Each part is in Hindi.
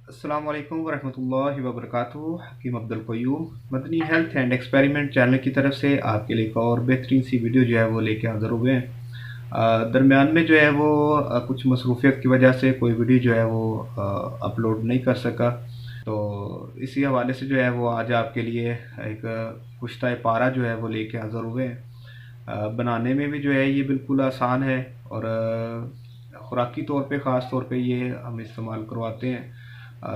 अस्सलाम वालेकुम वरहमतुल्लाहि वबरकातुहू। Hakim Abdul Qayyum Madani health and experiment channel की तरफ से आपके लिए एक और बेहतरीन सी वीडियो जो है वो लेके हाज़िर हुए हैं। दरमियान में जो है वो कुछ मसरूफियत की वजह से कोई वीडियो जो है वो अपलोड नहीं कर सका। तो इसी हवाले से जो है वो आज आपके लिए एक कुश्ता पारा जो है वो लेके हाज़िर हुए हैं। बनाने में भी जो है ये बिल्कुल आसान है और ख़ुराकी तौर पे ख़ास तौर पे ये हम इस्तेमाल करवाते हैं।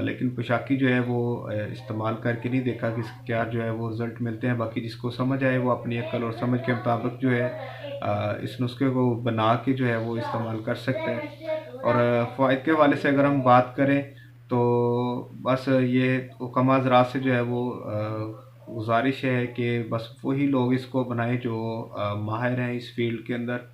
लेकिन पोशाकी जो है वो इस्तेमाल करके नहीं देखा कि क्या जो है वो रिज़ल्ट मिलते हैं। बाकी जिसको समझ आए वो अपनी अक्ल और समझ के मुताबिक जो है इस नुस्खे को बना के जो है वो इस्तेमाल कर सकते हैं। और फ़वाइद के हवाले से अगर हम बात करें तो बस ये हुक्म हज़रात से जो है वो गुजारिश है कि बस वही लोग इसको बनाएं जो माहिर हैं इस फील्ड के अंदर।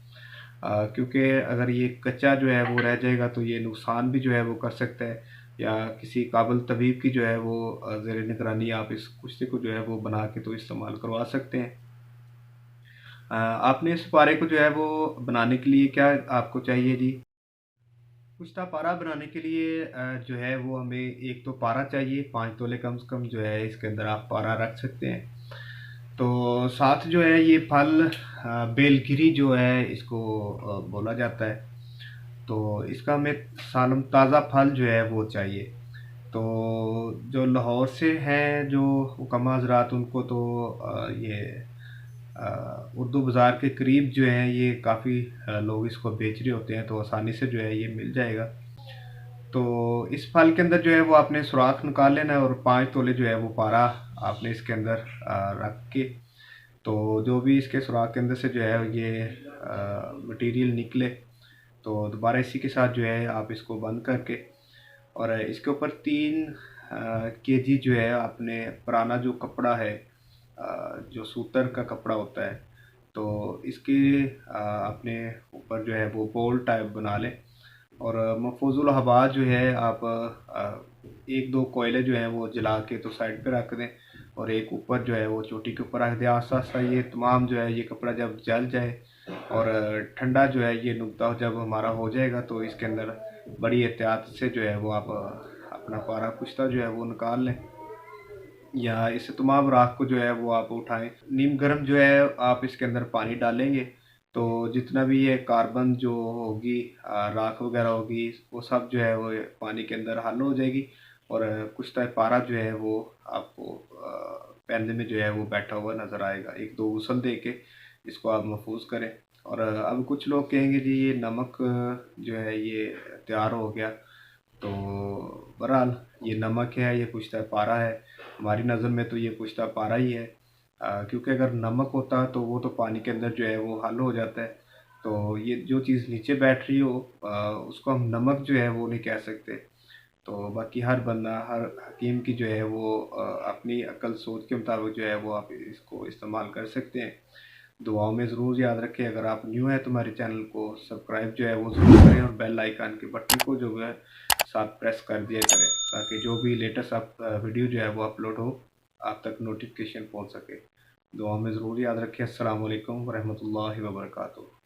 क्योंकि अगर ये कच्चा जो है वो रह जाएगा तो ये नुकसान भी जो है वो कर सकता है, या किसी काबिल तबीब की जो है वो ज़ेर निगरानी आप इस कुश्ते को जो है वो बना के तो इस्तेमाल करवा सकते हैं। आपने इस पारे को जो है वो बनाने के लिए क्या आपको चाहिए जी? कुश्ता पारा बनाने के लिए जो है वो हमें एक तो पारा चाहिए, 5 तोले कम से कम जो है इसके अंदर आप पारा रख सकते हैं। तो साथ जो है ये फल बेलगिरी जो है इसको बोला जाता है। तो इसका हमें सालम ताज़ा फल जो है वो चाहिए। तो जो लाहौर से हैं जो हुक्मा हज़रात उनको तो ये उर्दू बाज़ार के करीब जो है ये काफ़ी लोग इसको बेच रहे होते हैं, तो आसानी से जो है ये मिल जाएगा। तो इस फल के अंदर जो है वो आपने सुराख निकाल लेना है और 5 तोले जो है वो पारा आपने इसके अंदर रख के, तो जो भी इसके सुराख के अंदर से जो है ये मटेरियल निकले तो दोबारा इसी के साथ जो है आप इसको बंद करके और इसके ऊपर 3 केजी जो है आपने पुराना जो कपड़ा है, जो सूतर का कपड़ा होता है, तो इसके अपने ऊपर जो है वो बोल टाइप बना लें। और महफूजुल हवा जो है आप 1-2 कोयले जो हैं वो जला के तो साइड पे रख दें और एक ऊपर जो है वो चोटी के ऊपर रख दें। आस्ता आस्ता ये तमाम जो है ये कपड़ा जब जल जाए और ठंडा जो है ये नुकता जब हमारा हो जाएगा तो इसके अंदर बड़ी एहतियात से जो है वो आप अपना पारा कुश्ता जो है वो निकाल लें, या इस तमाम राख को जो है वो आप उठाएं। नीम गर्म जो है आप इसके अंदर पानी डालेंगे तो जितना भी ये कार्बन जो होगी राख वगैरह होगी वो सब जो है वो पानी के अंदर हल हो जाएगी और कुश्ता पारा जो है वो आपको पैंदे में जो है वो बैठा हुआ नज़र आएगा। 1-2 गुसल दे के इसको आप महफूज करें। और अब कुछ लोग कहेंगे जी ये नमक जो है ये तैयार हो गया, तो बहरहाल ये नमक है, ये कुश्ता पारा है। हमारी नज़र में तो ये कुश्ता पारा ही है, क्योंकि अगर नमक होता तो वो तो पानी के अंदर जो है वो हल हो जाता है। तो ये जो चीज़ नीचे बैठ रही हो उसको हम नमक जो है वो नहीं कह सकते। तो बाकी हर बंदा हर हकीम की जो है वो अपनी अक्ल सोच के मुताबिक जो है वो आप इसको इस्तेमाल कर सकते हैं। दुआओं में ज़रूर याद रखें। अगर आप न्यू हैं तो हमारे चैनल को सब्सक्राइब जो है वो ज़रूर करें और बेल आइकन के बटन को जो है साथ प्रेस कर दिया करें, ताकि जो भी लेटेस्ट आप वीडियो जो है वो अपलोड हो आप तक नोटिफिकेशन पहुंच सके। दुआओं में ज़रूर याद रखें। अस्सलाम वालेकुम वरहमतुल्लाहि वबरकातुहू।